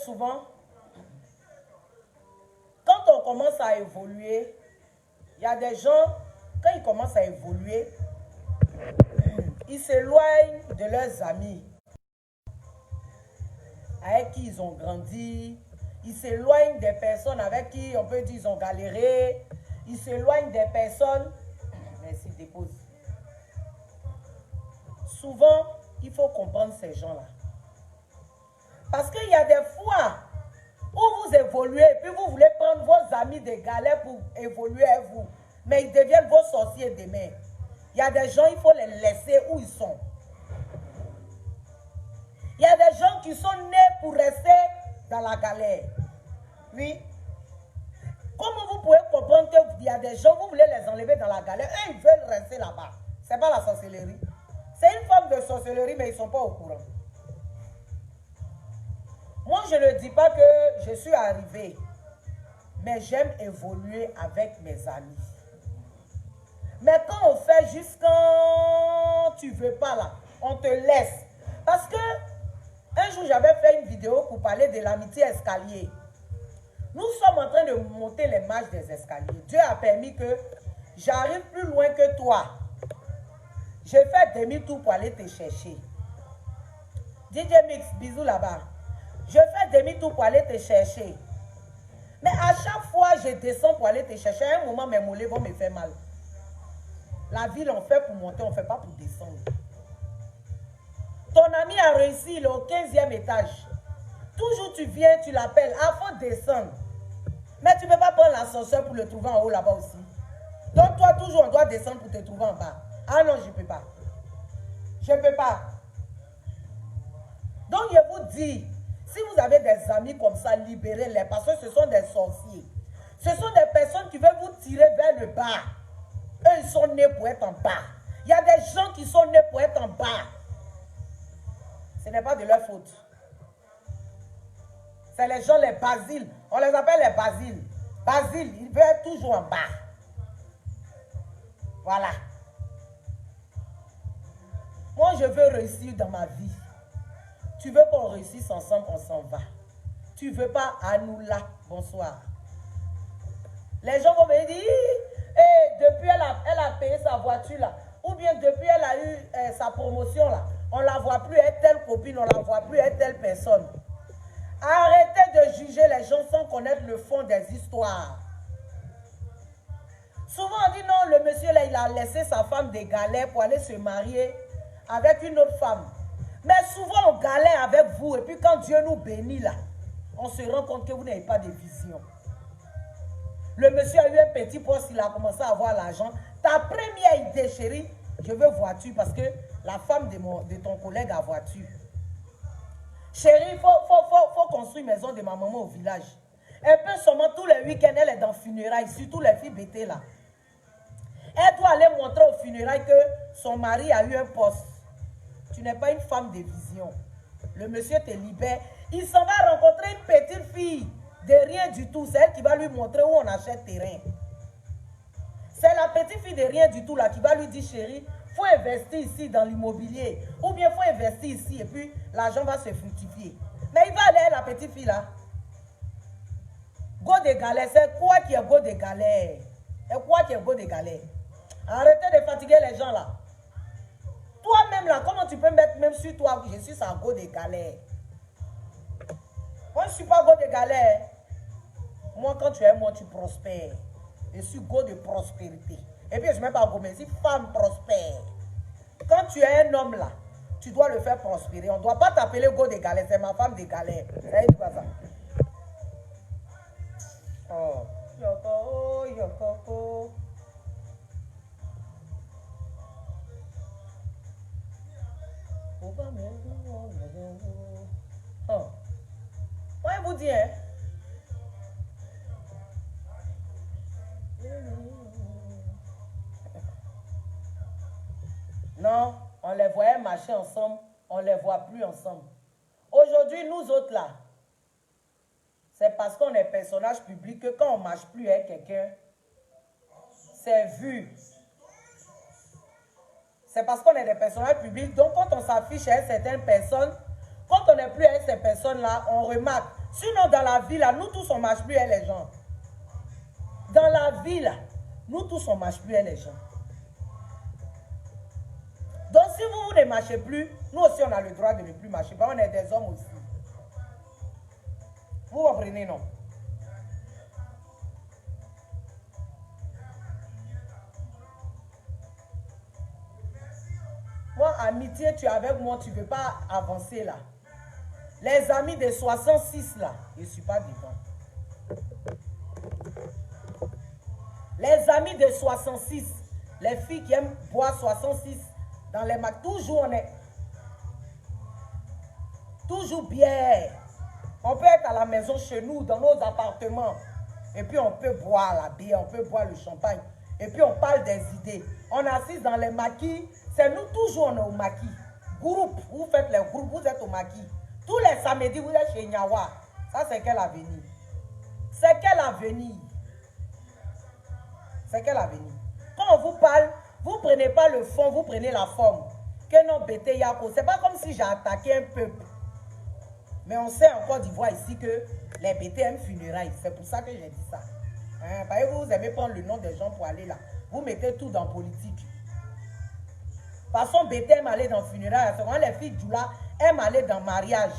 souvent, quand on commence à évoluer, il y a des gens, quand ils commencent à évoluer, ils s'éloignent de leurs amis avec qui ils ont grandi. Ils s'éloignent des personnes avec qui on peut dire ils ont galéré. Ils s'éloignent des personnes. Merci, dépose. Souvent, il faut comprendre ces gens-là. Parce qu'il y a des fois où vous évoluez et puis vous voulez prendre vos amis des galères pour évoluer avec vous. Mais ils deviennent vos sorciers demain. Il y a des gens, il faut les laisser où ils sont. Il y a des gens qui sont nés pour rester dans la galère. Oui. Comment vous pouvez comprendre qu'il y a des gens, vous voulez les enlever dans la galère, eux, ils veulent rester là-bas. Ce n'est pas la sorcellerie. C'est une forme de sorcellerie, mais ils ne sont pas au courant. Moi, je ne dis pas que je suis arrivé, mais j'aime évoluer avec mes amis. Mais quand on fait juste quand tu ne veux pas là, on te laisse. Parce que un jour, j'avais fait une vidéo pour parler de l'amitié escalier. Nous sommes en train de monter les marches des escaliers. Dieu a permis que j'arrive plus loin que toi. Je fais demi-tour pour aller te chercher. DJ Mix, bisous là-bas. Je fais demi-tour pour aller te chercher. Mais à chaque fois, je descends pour aller te chercher. À un moment, mes mollets vont me faire mal. La ville, on fait pour monter, on ne fait pas pour descendre. Ton ami a réussi, il est au 15e étage. Toujours tu viens, tu l'appelles. Ah, il faut descendre. Mais tu ne peux pas prendre l'ascenseur pour le trouver en haut là-bas aussi. Donc toi, toujours, on doit descendre pour te trouver en bas. Ah non, je ne peux pas. Je ne peux pas. Donc je vous dis, si vous avez des amis comme ça, libérez-les parce que ce sont des sorciers. Ce sont des personnes qui veulent vous tirer vers le bas. Eux, ils sont nés pour être en bas. Il y a des gens qui sont nés pour être en bas. Ce n'est pas de leur faute. C'est les gens, les basiles. On les appelle les basiles. Basile, ils veulent être toujours en bas. Voilà. Moi, je veux réussir dans ma vie. Tu veux qu'on réussisse ensemble, on s'en va. Tu veux pas, à nous là. Bonsoir. Les gens vont me dire, hey, depuis elle a payé sa voiture là. Ou bien depuis elle a eu sa promotion là. On ne la voit plus être telle copine, on ne la voit plus être telle personne. Arrêtez de juger les gens sans connaître le fond des histoires. Souvent on dit non, le monsieur là, il a laissé sa femme des galères pour aller se marier avec une autre femme. Mais souvent on galère avec vous et puis quand Dieu nous bénit là, on se rend compte que vous n'avez pas de vision. Le monsieur a eu un petit poste, il a commencé à avoir l'argent. Ta première idée, chérie, je veux voiture parce que la femme de ton collègue a voiture. Chérie, il faut construire une maison de ma maman au village. Elle peut seulement tous les week-ends, elle est dans le funérailles, surtout les filles bêtées là. Elle doit aller montrer au funérailles que son mari a eu un poste. Tu n'es pas une femme de vision. Le monsieur te libère. Il s'en va rencontrer une petite fille de rien du tout. C'est elle qui va lui montrer où on achète terrain. C'est la petite fille de rien du tout là qui va lui dire, chérie, il faut investir ici dans l'immobilier. Ou bien il faut investir ici et puis l'argent va se fructifier. Mais il va aller, la petite fille là. Go de galère, c'est quoi qui est go de galère? Et quoi qui est go de galère? Arrêtez de fatiguer les gens là. Toi-même là, comment tu peux mettre même sur toi, je suis un go de galère? Moi je ne suis pas go de galère. Moi quand tu es moi, tu prospères. Je suis go de prospérité. Et puis je ne suis même pas go, mais je suis femme prospère. Quand tu es un homme là, tu dois le faire prospérer. On ne doit pas t'appeler go de galère, c'est ma femme de galère. Ça dit quoi ça? Oh, yoko, oh, yoko, oh. Oh. Ouais, vous dites, hein? Non, on les voyait marcher ensemble, on ne les voit plus ensemble. Aujourd'hui, nous autres là, c'est parce qu'on est personnage public que quand on ne marche plus avec quelqu'un, c'est vu. C'est parce qu'on est des personnages publics, donc quand on s'affiche avec certaines personnes, Quand on n'est plus avec ces personnes-là, on remarque. Sinon, dans la vie, là, nous tous, on ne marche plus avec les gens. Dans la vie, là, nous tous, on ne marche plus avec les gens. Donc, si vous ne marchez plus, nous aussi, on a le droit de ne plus marcher. On est des hommes aussi. Vous comprenez, non? Moi, amitié, tu es avec moi, tu ne veux pas avancer là. Les amis de 66 là, je ne suis pas dedans. Les amis de 66, les filles qui aiment boire 66 dans les macs, toujours on est. Toujours bien. On peut être à la maison chez nous, dans nos appartements. Et puis on peut boire la bière, on peut boire le champagne. Et puis on parle des idées. On assiste dans les maquis. C'est nous toujours on est au maquis. Groupe, vous faites les groupes, vous êtes au maquis. Tous les samedis, vous êtes chez Nyawa. Ça, c'est quel avenir? C'est quel avenir? C'est quel avenir? Quand on vous parle, vous ne prenez pas le fond, vous prenez la forme. Que non, Bété Yako. C'est pas comme si j'ai attaqué un peuple. Mais on sait en Côte d'Ivoire ici que les Bété aiment funérailles. C'est pour ça que j'ai dit ça. Hein, parce que vous aimez prendre le nom des gens pour aller là. Vous mettez tout dans politique. Par son Bété aime aller dans funérailles. Les filles Djoula aiment aller dans mariage.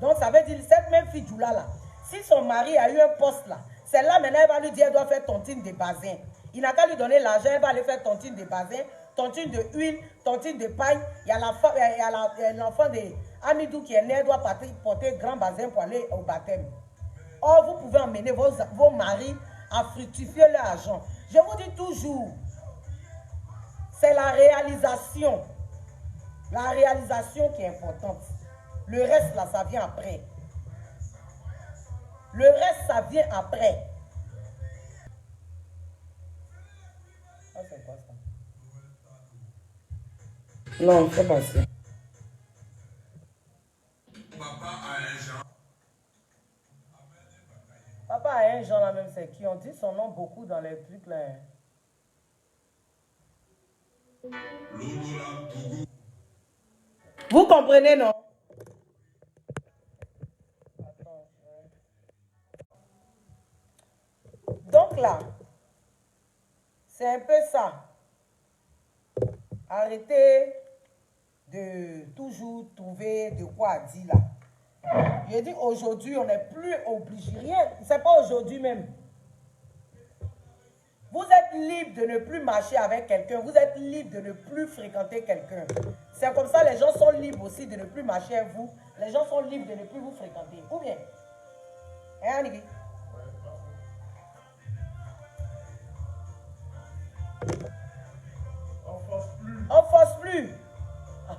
Donc ça veut dire cette même fille Djoula là, si son mari a eu un poste là, celle-là maintenant elle va lui dire elle doit faire tontine de bazin. Il n'a qu'à lui donner l'argent, elle va aller faire tontine de bazin, tontine de huile, tontine de paille. Il y a l'enfant de Amidou qui est né, elle doit porter grand bazin pour aller au baptême. Or, vous pouvez emmener vos maris à fructifier leur argent. Je vous dis toujours, c'est la réalisation. La réalisation qui est importante. Le reste, là, ça vient après. Le reste, ça vient après. Ah, c'est quoi ça? Non, c'est pas ça. Papa a un genre là même, c'est qui? On dit son nom beaucoup dans les trucs là. Vous comprenez, non? Donc là, c'est un peu ça. Arrêtez de toujours trouver de quoi dire là. Je dis aujourd'hui, on n'est plus obligé. Rien, c'est pas aujourd'hui même. Vous êtes libre de ne plus marcher avec quelqu'un. Vous êtes libre de ne plus fréquenter quelqu'un. C'est comme ça, les gens sont libres aussi de ne plus marcher avec vous. Les gens sont libres de ne plus vous fréquenter. Ou bien? Hein, Aniki? On force plus.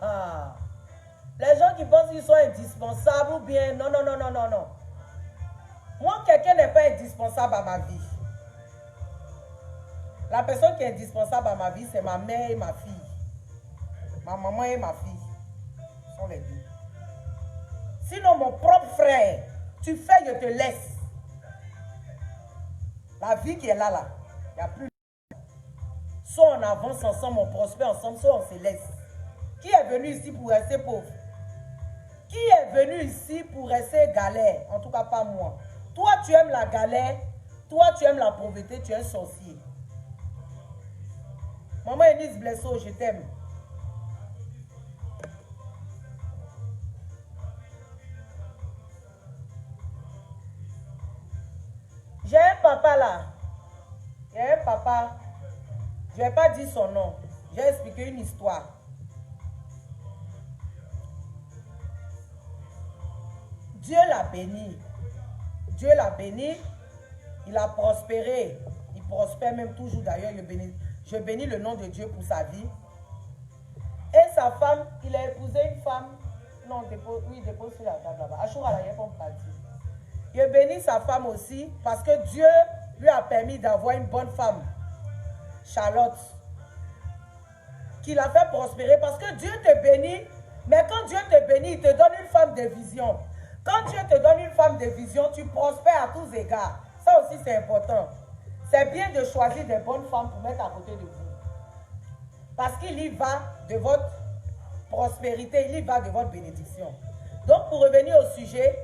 Ah. Les gens qui pensent qu'ils sont indispensables ou bien... Non, non, non, non, non, non. Moi, quelqu'un n'est pas indispensable à ma vie. La personne qui est indispensable à ma vie, c'est ma mère et ma fille. Ma maman et ma fille. Ce sont les deux. Sinon, mon propre frère, tu fais, je te laisse. La vie qui est là, là, il n'y a plus. Soit on avance ensemble, on prospère ensemble, soit on se laisse. Qui est venu ici pour rester pauvre? Qui est venu ici pour rester galère? En tout cas, pas moi. Toi, tu aimes la galère. Toi, tu aimes la pauvreté. Tu es un sorcier. Maman Enise Blesso, je t'aime. J'ai un papa là. Il y a un papa. Je ne vais pas dire son nom. J'ai expliqué une histoire. Dieu l'a béni. Dieu l'a béni. Il a prospéré. Il prospère même toujours d'ailleurs. Je bénis le nom de Dieu pour sa vie. Et sa femme, il a épousé une femme. Non, oui, dépose sur la table là-bas. Achoura, là, il n'y a pas parti. Il a béni sa femme aussi parce que Dieu lui a permis d'avoir une bonne femme. Charlotte. Qui l'a fait prospérer parce que Dieu te bénit. Mais quand Dieu te bénit, il te donne une femme de vision. Quand Dieu te donne une femme de vision, tu prospères à tous égards. Ça aussi, c'est important. C'est bien de choisir des bonnes femmes pour mettre à côté de vous. Parce qu'il y va de votre prospérité, il y va de votre bénédiction. Donc, Donc, pour revenir au sujet,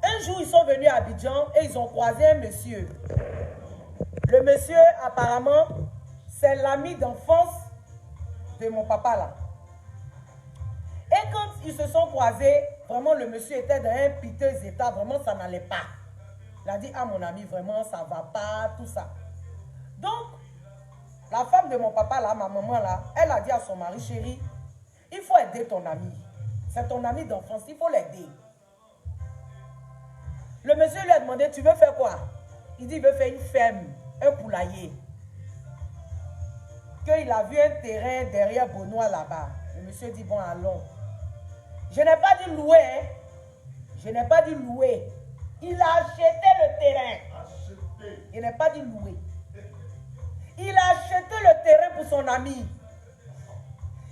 un jour, ils sont venus à Abidjan et ils ont croisé un monsieur. Le monsieur, apparemment, c'est l'ami d'enfance de mon papa là. Et quand ils se sont croisés, vraiment le monsieur était dans un piteux état, vraiment ça n'allait pas. Il a dit, ah mon ami, vraiment ça va pas, tout ça. Donc, la femme de mon papa là, ma maman là, elle a dit à son mari, chéri, il faut aider ton ami. C'est ton ami d'enfance, il faut l'aider. Le monsieur lui a demandé, tu veux faire quoi? Il dit, il veut faire une ferme, un poulailler. Qu'il a vu un terrain derrière Benoît là-bas. Le monsieur dit, bon, allons. Je n'ai pas dit louer, hein. Je n'ai pas dit louer. Il a acheté le terrain. Il n'a pas dit louer. Il a acheté le terrain pour son ami.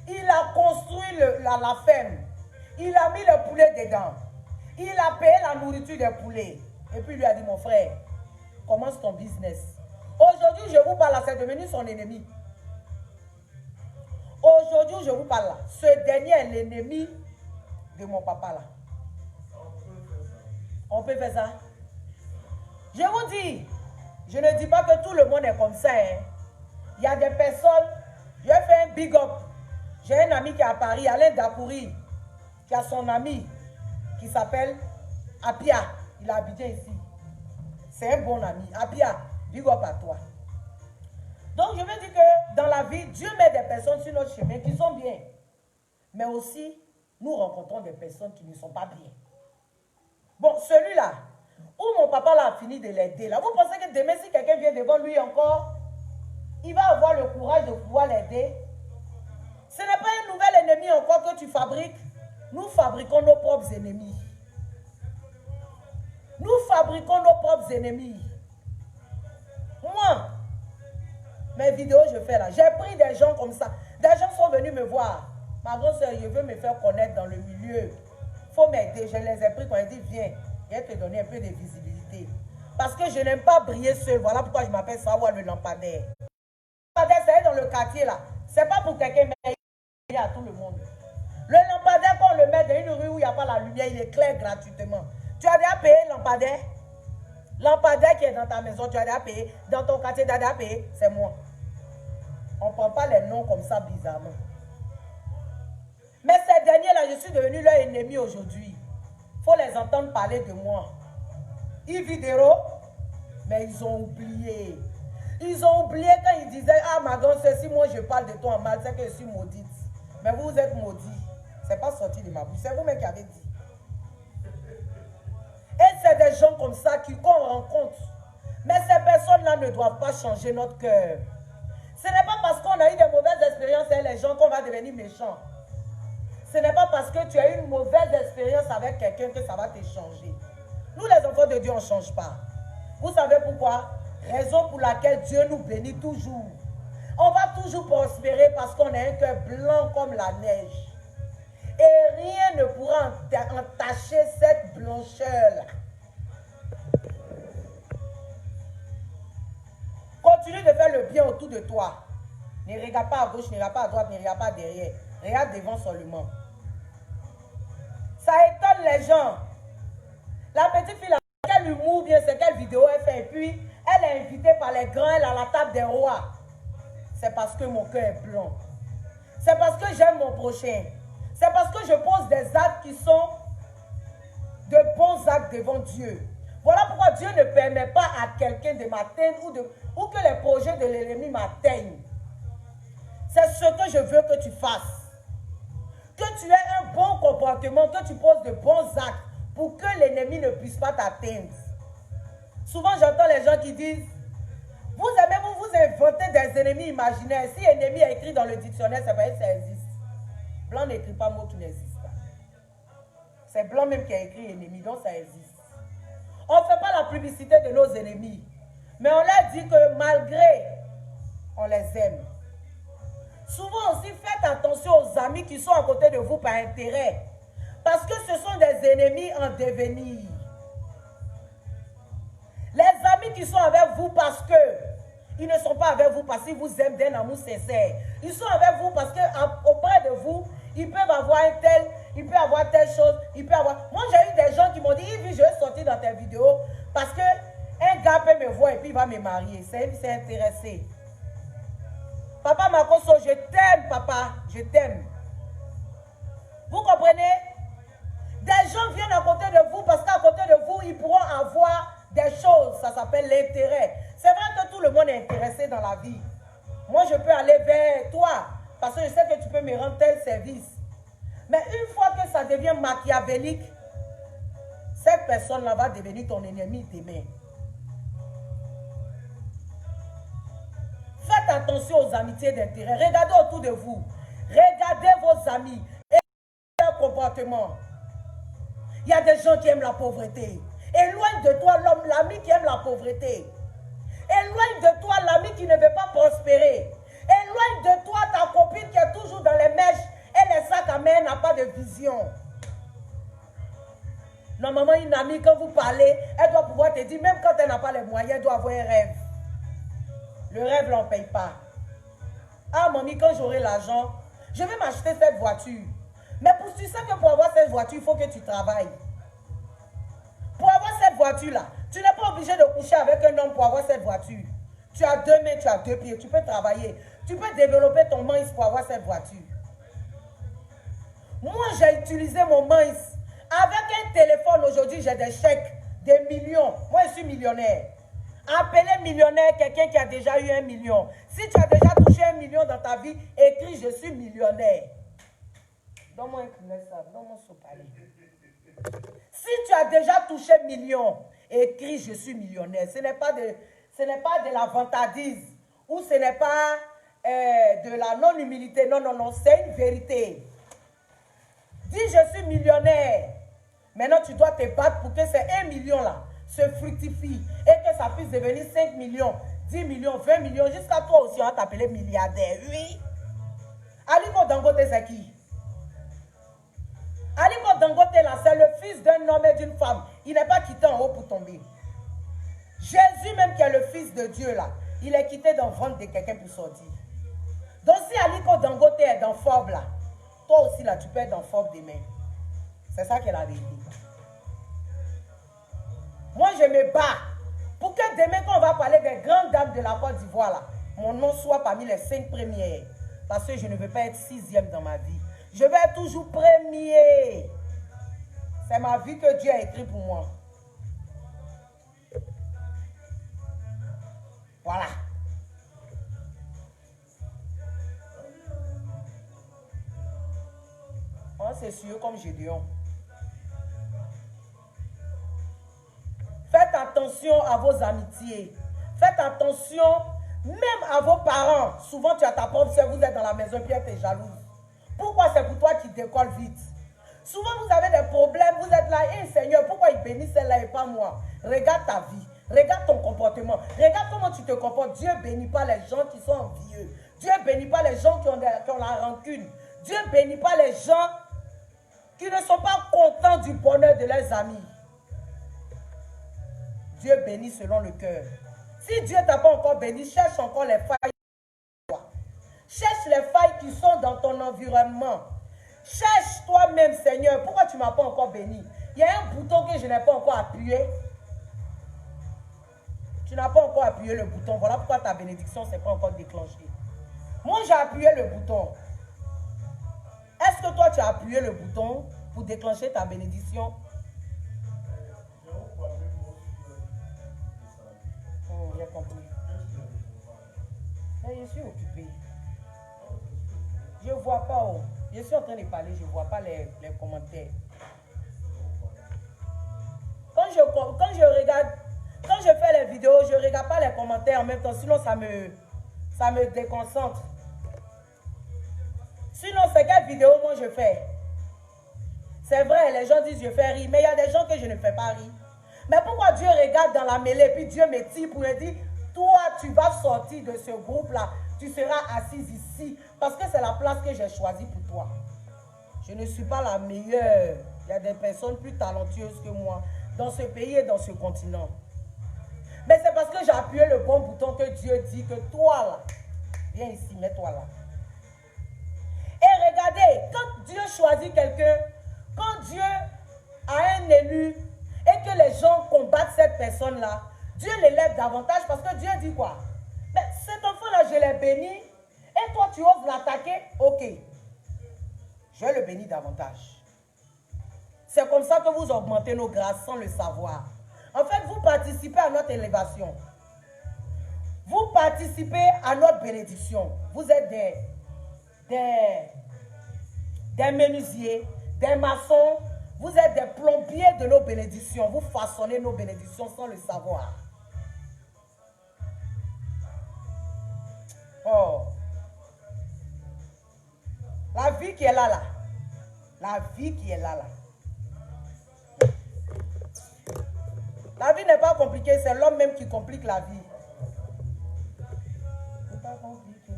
Il a construit la ferme. Il a mis le poulet dedans. Il a payé la nourriture des poulets. Et puis il lui a dit, mon frère, commence ton business. Aujourd'hui, je vous parle là, c'est devenu son ennemi. Aujourd'hui, je vous parle là. Ce dernier est l'ennemi de mon papa là. On peut faire ça. Je vous dis, je ne dis pas que tout le monde est comme ça. Hein. Il y a des personnes, je vais faire un big up. J'ai un ami qui est à Paris, Alain Dakouri, qui a son ami qui s'appelle Apia. Il a habité ici. C'est un bon ami. Apia, big up à toi. Donc je veux dire que dans la vie, Dieu met des personnes sur notre chemin qui sont bien. Mais aussi, nous rencontrons des personnes qui ne sont pas bien. Bon, celui-là, où mon papa là a fini de l'aider, là, vous pensez que demain, si quelqu'un vient devant lui encore, il va avoir le courage de pouvoir l'aider? Ce n'est pas un nouvel ennemi encore que tu fabriques. Nous fabriquons nos propres ennemis. Nous fabriquons nos propres ennemis. Moi, mes vidéos je fais là, j'ai pris des gens comme ça. Des gens sont venus me voir. Ma grande soeur, je veux me faire connaître dans le milieu. Il faut m'aider. Je les ai pris quand ils disent, viens, je vais te donner un peu de visibilité. Parce que je n'aime pas briller seul. Voilà pourquoi je m'appelle Sawa le lampadaire. Le lampadaire, c'est dans le quartier là. C'est pas pour quelqu'un, mais il y a tout le monde. Le lampadaire, quand on le met dans une rue où il n'y a pas la lumière, il éclaire gratuitement. Tu as déjà payé lampadaire? Lampadaire qui est dans ta maison, tu as déjà payé. Dans ton quartier, tu as déjà payé. C'est moi. On ne prend pas les noms comme ça bizarrement. Mais ces derniers-là, je suis devenu leur ennemi aujourd'hui. Il faut les entendre parler de moi. Ils vidéo, mais ils ont oublié. Ils ont oublié quand ils disaient, ah ma grande sœur, si moi je parle de toi en mal, c'est que je suis maudite. Mais vous êtes maudit. Ce n'est pas sorti de ma bouche. C'est vous-même qui avez dit. Et c'est des gens comme ça qu'on rencontre. Mais ces personnes-là ne doivent pas changer notre cœur. Ce n'est pas parce qu'on a eu des mauvaises expériences avec les gens qu'on va devenir méchants. Ce n'est pas parce que tu as eu une mauvaise expérience avec quelqu'un que ça va te changer. Nous, les enfants de Dieu, on ne change pas. Vous savez pourquoi? Raison pour laquelle Dieu nous bénit toujours. On va toujours prospérer parce qu'on a un cœur blanc comme la neige. Et rien ne pourra entacher cette blancheur-là. Continue de faire le bien autour de toi. Ne regarde pas à gauche, ne regarde pas à droite, ne regarde pas derrière. Regarde devant seulement. Ça étonne les gens. La petite fille, quel humour bien, c'est quelle vidéo elle fait. Et puis, elle est invitée par les grands, elle à la table des rois. C'est parce que mon cœur est blanc. C'est parce que j'aime mon prochain. C'est parce que je pose des actes qui sont de bons actes devant Dieu. Voilà pourquoi Dieu ne permet pas à quelqu'un de m'atteindre ou que les projets de l'ennemi m'atteignent. C'est ce que je veux que tu fasses. Que tu aies un bon comportement, que tu poses de bons actes pour que l'ennemi ne puisse pas t'atteindre. Souvent, j'entends les gens qui disent, vous aimez vous inventez des ennemis imaginaires. Si ennemi est écrit dans le dictionnaire, ça veut dire que ça existe. Blanc n'écrit pas mot qui n'existe pas. C'est blanc même qui a écrit ennemi, donc ça existe. On ne fait pas la publicité de nos ennemis. Mais on leur dit que malgré, on les aime. Souvent aussi, faites attention aux amis qui sont à côté de vous par intérêt. Parce que ce sont des ennemis en devenir. Les amis qui sont avec vous parce que ils ne sont pas avec vous parce qu'ils vous aiment d'un amour sincère. Ils sont avec vous parce qu'auprès de vous, ils peuvent avoir un tel, ils mariée. C'est elle qui s'est intéressée. Papa Makoso, je t'aime, papa. Je t'aime. Vous comprenez? Des gens viennent à côté de vous parce qu'à côté de vous, ils pourront avoir des choses. Ça s'appelle l'intérêt. C'est vrai que tout le monde est intéressé dans la vie. Moi, je peux aller vers toi parce que je sais que tu peux me rendre tel service. Mais une fois que ça devient machiavélique, cette personne-là va devenir ton ennemi demain. Faites attention aux amitiés d'intérêt. Regardez autour de vous. Regardez vos amis et leur comportement. Il y a des gens qui aiment la pauvreté. Éloigne de toi l'homme, l'ami qui aime la pauvreté. Éloigne de toi l'ami qui ne veut pas prospérer. Éloigne de toi ta copine qui est toujours dans les mèches et les sacs à main, n'a pas de vision. Normalement, une amie, quand vous parlez, elle doit pouvoir te dire, même quand elle n'a pas les moyens, elle doit avoir un rêve. Le rêve, l'on ne paye pas. Ah, mamie, quand j'aurai l'argent, je vais m'acheter cette voiture. Mais tu sais que pour avoir cette voiture, il faut que tu travailles. Pour avoir cette voiture-là, tu n'es pas obligé de coucher avec un homme pour avoir cette voiture. Tu as 2 mains, tu as 2 pieds, tu peux travailler. Tu peux développer ton mince pour avoir cette voiture. Moi, j'ai utilisé mon mince. Avec un téléphone, aujourd'hui, j'ai des chèques, des millions. Moi, je suis millionnaire. Appelez millionnaire quelqu'un qui a déjà eu 1 million. Si tu as déjà touché 1 million dans ta vie, écris « Je suis millionnaire ». Donne-moi un knessab, donne-moi ce palais. Si tu as déjà touché 1 million, écris « Je suis millionnaire ». Ce n'est pas de la vantardise ou ce n'est pas de la non-humilité. Non, non, non, c'est une vérité. Dis « Je suis millionnaire ». Maintenant, tu dois te battre pour que ces 1 million-là se fructifie et que ça puisse devenir 5 millions, 10 millions, 20 millions, jusqu'à toi aussi, on va t'appeler milliardaire. Oui. Aliko Dangote, c'est qui? Aliko Dangote, là, c'est le fils d'un homme et d'une femme. Il n'est pas quitté en haut pour tomber. Jésus, même qui est le fils de Dieu, là, il est quitté dans le ventre de quelqu'un pour sortir. Donc, si Aliko Dangote est dans Forbes, là, toi aussi, là, tu peux être dans Forbes demain. C'est ça qu'elle a vérité. Moi, je me bats pour que demain, quand on va parler des grandes dames de la Côte d'Ivoire, là, mon nom soit parmi les 5 premières. Parce que je ne veux pas être 6e dans ma vie. Je vais être toujours premier. C'est ma vie que Dieu a écrit pour moi. Voilà. Oh, c'est sûr comme Gédéon. Faites attention à vos amitiés. Faites attention même à vos parents. Souvent, tu as ta propre soeur, vous êtes dans la maison, puis elle est jalouse. Pourquoi c'est pour toi qui décolle vite? Souvent, vous avez des problèmes, vous êtes là, et Seigneur, pourquoi il bénit celle-là et pas moi? Regarde ta vie, regarde ton comportement, regarde comment tu te comportes. Dieu ne bénit pas les gens qui sont envieux. Dieu ne bénit pas les gens qui ont la rancune. Dieu ne bénit pas les gens qui ne sont pas contents du bonheur de leurs amis. Dieu bénit selon le cœur. Si Dieu ne t'a pas encore béni, cherche encore les failles. Cherche les failles qui sont dans ton environnement. Cherche toi-même, Seigneur, pourquoi tu ne m'as pas encore béni? Il y a un bouton que je n'ai pas encore appuyé. Tu n'as pas encore appuyé le bouton. Voilà pourquoi ta bénédiction ne s'est pas encore déclenchée. Moi, j'ai appuyé le bouton. Est-ce que toi, tu as appuyé le bouton pour déclencher ta bénédiction? J'ai compris. Mais je suis occupé. Je ne vois pas. Oh. Je suis en train de parler, je ne vois pas les commentaires. Quand je regarde, quand je fais les vidéos, je ne regarde pas les commentaires en même temps, sinon ça me déconcentre. Sinon, c'est quelle vidéo moi je fais? C'est vrai, les gens disent je fais rire, mais il y a des gens que je ne fais pas rire. Mais pourquoi Dieu regarde dans la mêlée, puis Dieu me tire pour me dire, toi, tu vas sortir de ce groupe-là, tu seras assise ici, parce que c'est la place que j'ai choisie pour toi. Je ne suis pas la meilleure. Il y a des personnes plus talentueuses que moi dans ce pays et dans ce continent. Mais c'est parce que j'ai appuyé le bon bouton que Dieu dit que toi, là, viens ici, mets-toi là. Et regardez, quand Dieu choisit quelqu'un, quand Dieu a un élu, et que les gens combattent cette personne-là, Dieu l'élève davantage parce que Dieu dit quoi? Mais cet enfant-là, je l'ai béni et toi, tu oses l'attaquer? Ok. Je le bénis davantage. C'est comme ça que vous augmentez nos grâces sans le savoir. En fait, vous participez à notre élévation. Vous participez à notre bénédiction. Vous êtes des menuisiers, des maçons. Vous êtes des plombiers de nos bénédictions. Vous façonnez nos bénédictions sans le savoir. Oh. La vie qui est là, là. La vie qui est là, là. La vie n'est pas compliquée, c'est l'homme même qui complique la vie. C'est pas compliqué.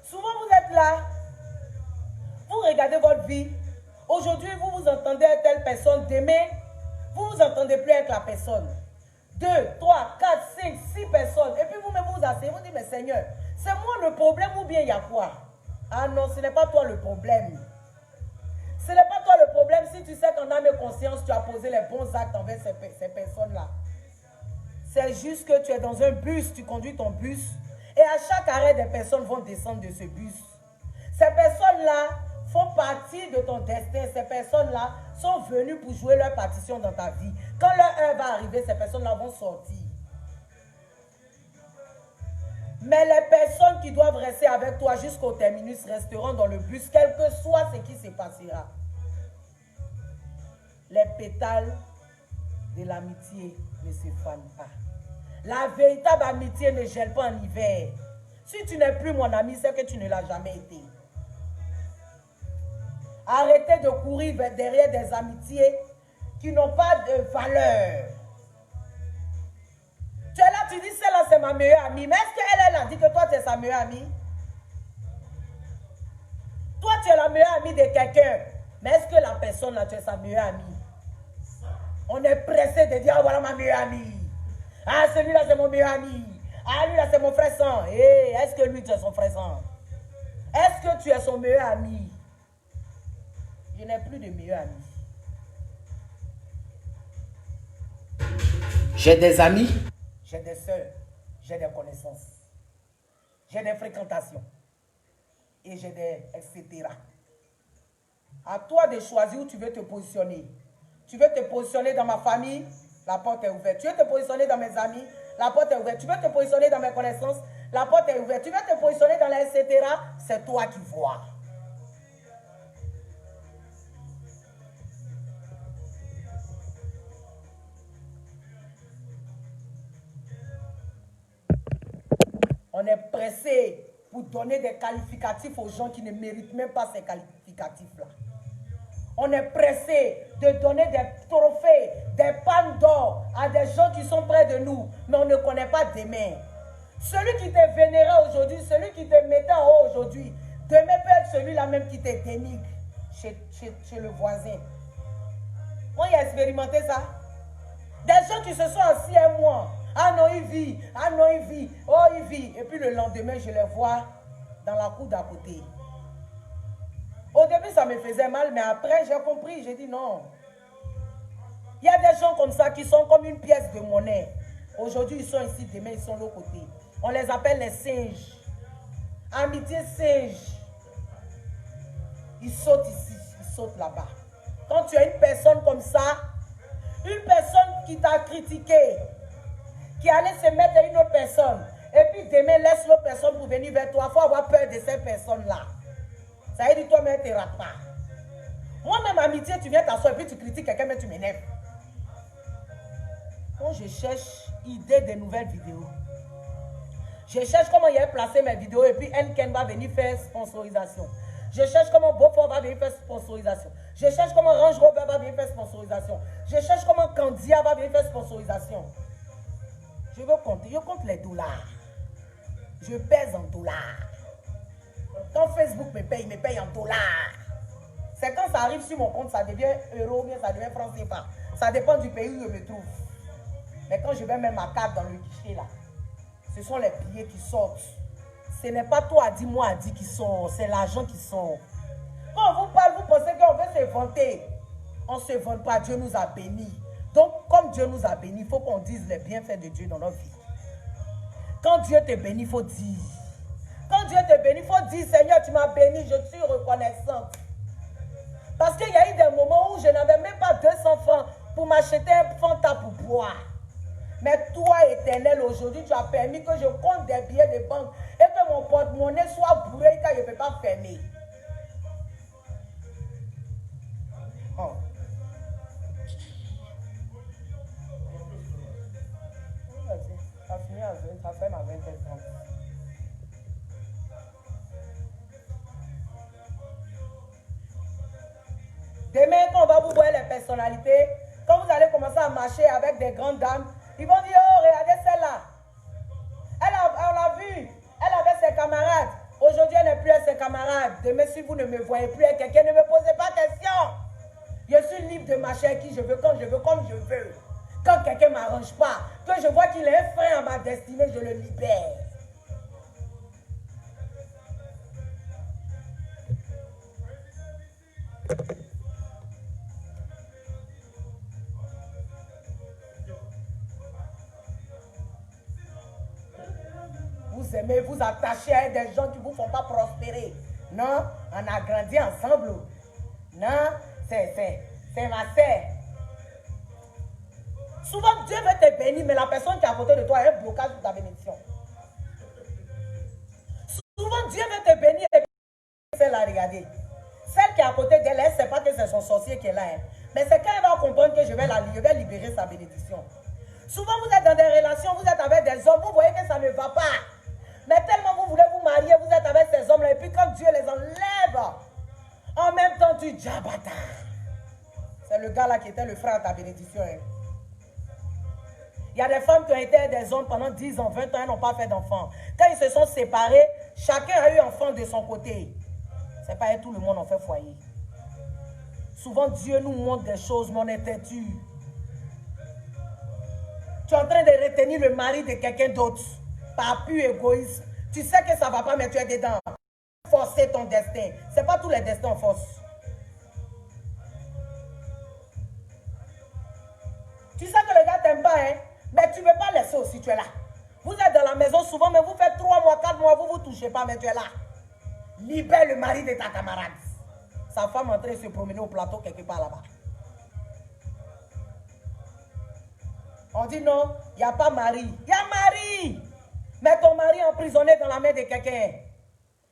Souvent vous êtes là, vous regardez votre vie. Aujourd'hui, vous vous entendez avec telle personne. Demain, vous vous entendez plus avec la personne. 2, 3, 4, 5, 6 personnes. Et puis vous-même vous asseyez, vous dites, mais Seigneur, c'est moi le problème ou bien il y a quoi? Ah non, ce n'est pas toi le problème. Ce n'est pas toi le problème si tu sais qu'en âme et conscience, tu as posé les bons actes envers ces personnes-là. C'est juste que tu es dans un bus, tu conduis ton bus. Et à chaque arrêt, des personnes vont descendre de ce bus. Ces personnes-là font partie de ton destin. Ces personnes-là sont venues pour jouer leur partition dans ta vie. Quand leur heure va arriver, ces personnes-là vont sortir. Mais les personnes qui doivent rester avec toi jusqu'au terminus resteront dans le bus, quel que soit ce qui se passera. Les pétales de l'amitié ne se fanent pas. La véritable amitié ne gèle pas en hiver. Si tu n'es plus mon ami, c'est que tu ne l'as jamais été. Arrêtez de courir derrière des amitiés qui n'ont pas de valeur. Tu es là, tu dis, celle-là, c'est ma meilleure amie. Mais est-ce qu'elle, elle a dit que toi, tu es sa meilleure amie? Toi, tu es la meilleure amie de quelqu'un. Mais est-ce que la personne, là, tu es sa meilleure amie? On est pressé de dire, ah, voilà ma meilleure amie. Ah, celui-là, c'est mon meilleur ami. Ah, lui, là, c'est mon frère sang. Hey, est-ce que lui, tu es son frère sang? Est-ce que tu es son meilleur ami? Je n'ai plus de meilleur ami. J'ai des amis. J'ai des soeurs. J'ai des connaissances. J'ai des fréquentations. Et j'ai des etc. À toi de choisir où tu veux te positionner. Tu veux te positionner dans ma famille? La porte est ouverte. Tu veux te positionner dans mes amis? La porte est ouverte. Tu veux te positionner dans mes connaissances? La porte est ouverte. Tu veux te positionner dans les etc. C'est toi qui vois. On est pressé pour donner des qualificatifs aux gens qui ne méritent même pas ces qualificatifs-là. On est pressé de donner des trophées, des palmes d'or à des gens qui sont près de nous, mais on ne connaît pas demain. Celui qui te vénérait aujourd'hui, celui qui te mettait en haut aujourd'hui, demain peut être celui-là même qui te dénigre chez le voisin. On y a expérimenté ça. Des gens qui se sont assis un mois. Ah non, il vit. Ah non, il vit. Oh, il vit. Et puis le lendemain, je les vois dans la cour d'à côté. Au début, ça me faisait mal, mais après, j'ai compris. J'ai dit non. Il y a des gens comme ça qui sont comme une pièce de monnaie. Aujourd'hui, ils sont ici, demain, ils sont de l'autre côté. On les appelle les singes. Amitié singe. Ils sautent ici, ils sautent là-bas. Quand tu as une personne comme ça, une personne qui t'a critiqué, qui allait se mettre à une autre personne, et puis demain, laisse l'autre personne pour venir vers toi, il faut avoir peur de cette personne-là. Ça veut dire toi-même, tu ne rates pas. Moi-même, amitié, tu viens t'asseoir et puis tu critiques quelqu'un, mais tu m'énerves. Quand je cherche idée de nouvelles vidéos, je cherche comment il a placé mes vidéos et puis Nken va venir faire sponsorisation. Je cherche comment Beaufort va venir faire sponsorisation. Je cherche comment Range Rover va venir faire sponsorisation. Je cherche comment Candia va venir faire sponsorisation. Je veux compter, je compte les dollars. Je pèse en dollars. Quand Facebook me paye en dollars. C'est quand ça arrive sur mon compte, ça devient euro ou bien ça devient franc CFA. Ça dépend du pays où je me trouve. Mais quand je vais mettre ma carte dans le guichet là, ce sont les billets qui sortent. Ce n'est pas toi à 10, moi à 10 qui sort, c'est l'argent qui sort. Quand on vous parle, vous pensez qu'on veut se vanter. On ne se vante pas, Dieu nous a bénis. Donc, comme Dieu nous a bénis, il faut qu'on dise les bienfaits de Dieu dans notre vie. Quand Dieu te bénit, il faut dire. Quand Dieu te bénit, il faut dire, Seigneur, tu m'as béni, je suis reconnaissante. Parce qu'il y a eu des moments où je n'avais même pas 200 francs pour m'acheter un Fanta pour boire. Mais toi, Éternel, aujourd'hui, tu as permis que je compte des billets de banque et que mon porte-monnaie soit bourré car je ne peux pas fermer. Oh. Ça finit à 20, ça fait ma 20h30. Demain, quand on va vous voir les personnalités, quand vous allez commencer à marcher avec des grandes dames, ils vont dire, oh, regardez celle-là. On l'a vue. Elle avait ses camarades. Aujourd'hui, elle n'est plus avec ses camarades. Demain, si vous ne me voyez plus avec quelqu'un, ne me posez pas question. Je suis libre de marcher avec qui je veux, quand je veux, comme je veux. Quand quelqu'un ne m'arrange pas, que je vois qu'il est un frein à ma destinée, je le libère. Vous aimez vous attacher à des gens qui ne vous font pas prospérer. Non, on a grandi ensemble. Non, c'est ma sœur. Souvent, Dieu veut te bénir, mais la personne qui est à côté de toi a un blocage sur ta bénédiction. Souvent, Dieu veut te bénir et celle-là, regardez. Celle qui est à côté d'elle, elle ne sait pas que c'est son sorcier qui est là. Hein. Mais c'est quand elle va comprendre que je vais libérer sa bénédiction. Souvent, vous êtes dans des relations, vous êtes avec des hommes, vous voyez que ça ne va pas. Mais tellement vous voulez vous marier, vous êtes avec ces hommes-là, et puis quand Dieu les enlève, en même temps, tu dis, Djabata. C'est le gars là qui était le frère à ta bénédiction. Hein. Il y a des femmes qui ont été des hommes pendant 10 ans, 20 ans, elles n'ont pas fait d'enfants. Quand ils se sont séparés, chacun a eu enfant de son côté. Ce n'est pas tout le monde en fait foyer. Souvent, Dieu nous montre des choses, mais on est têtu. Tu es en train de retenir le mari de quelqu'un d'autre, par pur égoïsme. Tu sais que ça ne va pas, mais tu es dedans. Forcer ton destin. Ce n'est pas tous les destins en force. Tu sais que le gars t'aime pas, hein? Mais tu ne veux pas laisser aussi, tu es là. Vous êtes dans la maison souvent, mais vous faites 3 mois, 4 mois, vous ne vous touchez pas, mais tu es là. Libère le mari de ta camarade. Sa femme est en train de se promener au plateau quelque part là-bas. On dit non, il n'y a pas mari. Il y a mari. Mais ton mari est emprisonné dans la main de quelqu'un.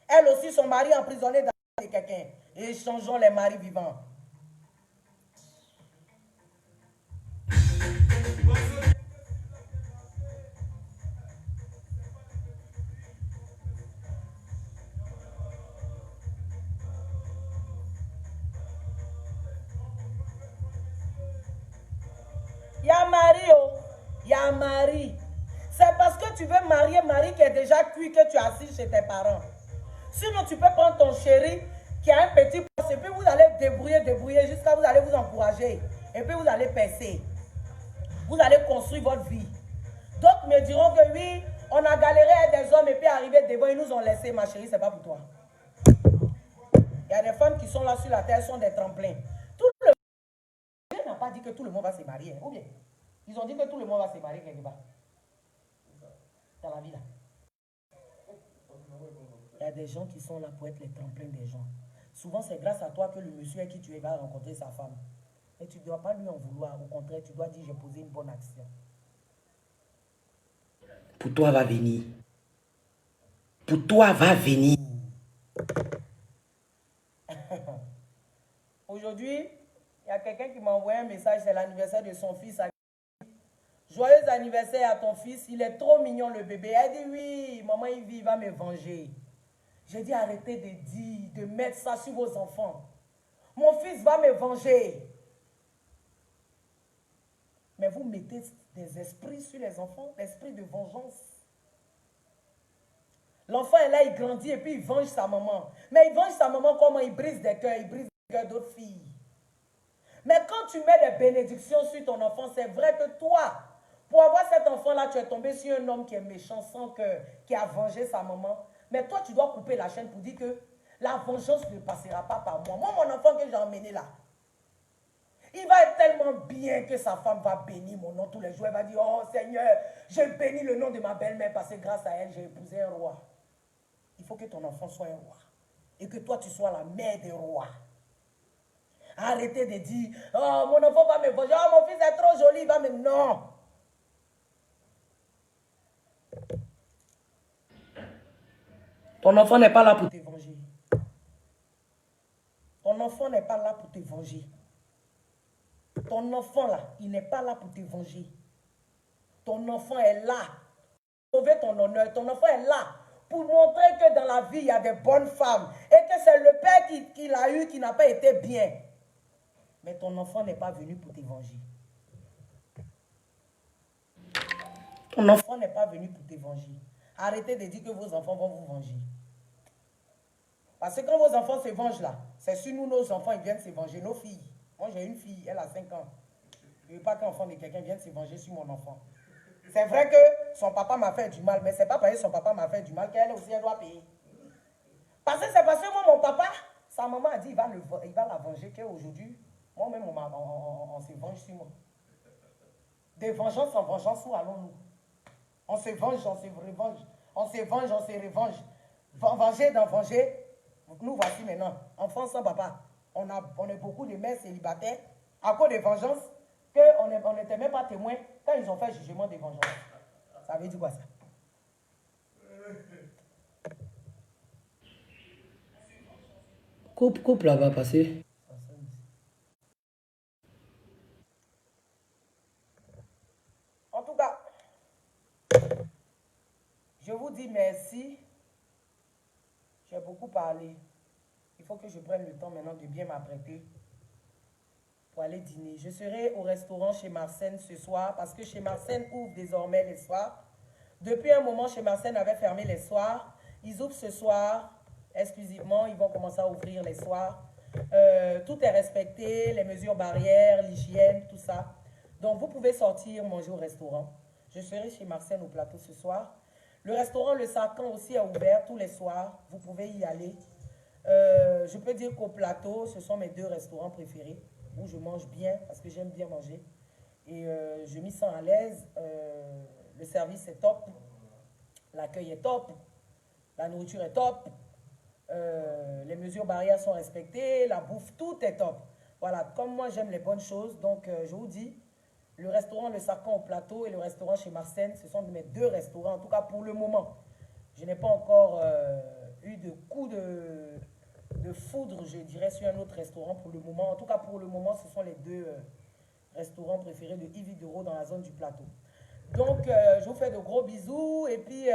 Elle aussi, son mari est emprisonné dans la main de quelqu'un. Et échangeons les maris vivants. Il y a Marie, oh. Il y a Marie. C'est parce que tu veux marier Marie qui est déjà cuit que tu assises chez tes parents. Sinon, tu peux prendre ton chéri qui a un petit poste et puis vous allez débrouiller jusqu'à vous allez vous encourager. Et puis vous allez percer. Vous allez construire votre vie. D'autres me diront que oui, on a galéré avec des hommes et puis arrivé devant, ils nous ont laissé. Ma chérie, c'est pas pour toi. Il y a des femmes qui sont là sur la terre, sont des tremplins. Dieu n'a pas dit que tout le monde va se marier. Ou bien, ils ont dit que tout le monde va se marier quelque part. Dans la vie là. Il y a des gens qui sont là pour être les tremplins des gens. Souvent, c'est grâce à toi que le monsieur avec qui tu vas rencontrer sa femme. Et tu ne dois pas lui en vouloir. Au contraire, tu dois dire, j'ai posé une bonne action. Pour toi va venir. Pour toi va venir. Aujourd'hui, il y a quelqu'un qui m'a envoyé un message, c'est l'anniversaire de son fils. Joyeux anniversaire à ton fils, il est trop mignon le bébé. Elle dit oui, maman il vit, il va me venger. J'ai dit arrêtez de dire, de mettre ça sur vos enfants. Mon fils va me venger. Mais vous mettez des esprits sur les enfants, l'esprit de vengeance. L'enfant est là, il grandit et puis il venge sa maman. Mais il venge sa maman comment? Il brise des cœurs, il brise que d'autres filles. Mais quand tu mets des bénédictions sur ton enfant, c'est vrai que toi, pour avoir cet enfant-là, tu es tombé sur un homme qui est méchant, sans cœur, qui a vengé sa maman. Mais toi, tu dois couper la chaîne pour dire que la vengeance ne passera pas par moi. Moi, mon enfant que j'ai emmené là, il va être tellement bien que sa femme va bénir mon nom tous les jours. Elle va dire, oh Seigneur, je bénis le nom de ma belle-mère parce que grâce à elle, j'ai épousé un roi. Il faut que ton enfant soit un roi. Et que toi, tu sois la mère des rois. Arrêtez de dire, oh, mon enfant va me venger, oh, mon fils est trop joli, il va me... Non. Ton enfant n'est pas là pour te venger. Ton enfant n'est pas là pour te venger. Ton enfant là, il n'est pas là pour te venger. Ton enfant est là pour sauver ton honneur. Ton enfant est là pour montrer que dans la vie, il y a des bonnes femmes. Et que c'est le père qui l'a eu qui n'a pas été bien. Mais ton enfant n'est pas venu pour te venger. Ton enfant n'est pas venu pour te venger. Arrêtez de dire que vos enfants vont vous venger. Parce que quand vos enfants se vengent là, c'est sur nous, nos enfants, ils viennent se venger, nos filles. Moi, j'ai une fille, elle a 5 ans. Je ne veux pas qu'un enfant de quelqu'un vienne se venger sur mon enfant. C'est vrai que son papa m'a fait du mal, mais ce n'est pas parce que son papa m'a fait du mal qu'elle aussi, elle doit payer. Parce que c'est parce que moi, mon papa, sa maman a dit, il va la venger, qu'aujourd'hui, moi-même, on se venge sur moi. De vengeance en vengeance, où allons-nous? On se venge, on se revanche. On se venge, on se revanche. Venger dans venger. Nous voici maintenant, enfants sans papa. On est beaucoup de mères célibataires à cause de vengeance qu'on n'était même pas témoins quand ils ont fait jugement de vengeance. Ça veut dire quoi ça? Coupe là-bas, passez. En tout cas, je vous dis merci. J'ai beaucoup parlé. Il faut que je prenne le temps maintenant de bien m'apprêter pour aller dîner. Je serai au restaurant chez Marcène ce soir parce que chez Marcène ouvre désormais les soirs. Depuis un moment, chez Marcène avait fermé les soirs. Ils ouvrent ce soir exclusivement. Ils vont commencer à ouvrir les soirs. Tout est respecté, les mesures barrières, l'hygiène, tout ça. Donc, vous pouvez sortir manger au restaurant. Je serai chez Marcène au plateau ce soir. Le restaurant Le Sarcan aussi est ouvert tous les soirs. Vous pouvez y aller. Je peux dire qu'au plateau, ce sont mes 2 restaurants préférés où je mange bien parce que j'aime bien manger. Et je m'y sens à l'aise. Le service est top. L'accueil est top. La nourriture est top. Les mesures barrières sont respectées. La bouffe, tout est top. Voilà, comme moi j'aime les bonnes choses, donc je vous dis, le restaurant Le Sarcan au plateau et le restaurant chez Marcène, ce sont mes 2 restaurants, en tout cas pour le moment. Je n'ai pas encore eu de coup de foudre, je dirais, sur un autre restaurant pour le moment. En tout cas, pour le moment, ce sont les 2 restaurants préférés de Yves Dero dans la zone du plateau. Donc, je vous fais de gros bisous. Et puis,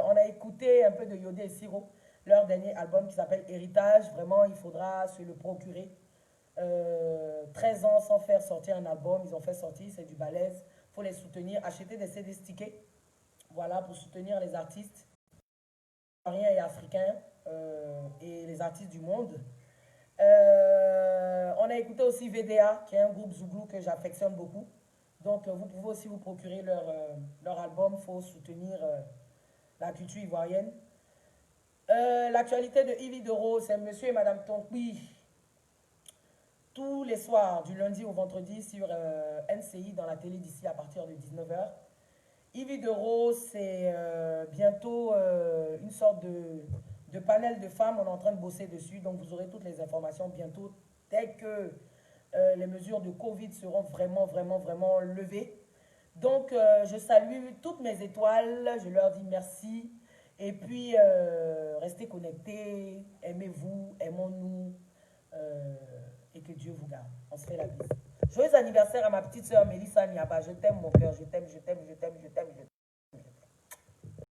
on a écouté un peu de Yodé et Siro, leur dernier album qui s'appelle Héritage. Vraiment, il faudra se le procurer. 13 ans sans faire sortir un album, ils ont fait sortir, c'est du balèze. Il faut les soutenir, acheter des CD stickers, voilà, pour soutenir les artistes ivoiriens et africains et les artistes du monde. On a écouté aussi VDA, qui est un groupe Zouglou que j'affectionne beaucoup. Donc, vous pouvez aussi vous procurer leur album, il faut soutenir la culture ivoirienne. L'actualité de Yves Dero, c'est Monsieur et Madame Tonkwi. Tous les soirs, du lundi au vendredi, sur NCI, dans la télé d'ici à partir de 19h. Yves Dero, c'est bientôt une sorte de panel de femmes. On est en train de bosser dessus, donc vous aurez toutes les informations bientôt, dès que les mesures de Covid seront vraiment levées. Donc, je salue toutes mes étoiles, je leur dis merci. Et puis, restez connectés, aimez-vous, aimons-nous. Et que Dieu vous garde. On se fait la bise. Joyeux anniversaire à ma petite soeur Mélissa Niaba. Je t'aime mon cœur, je t'aime.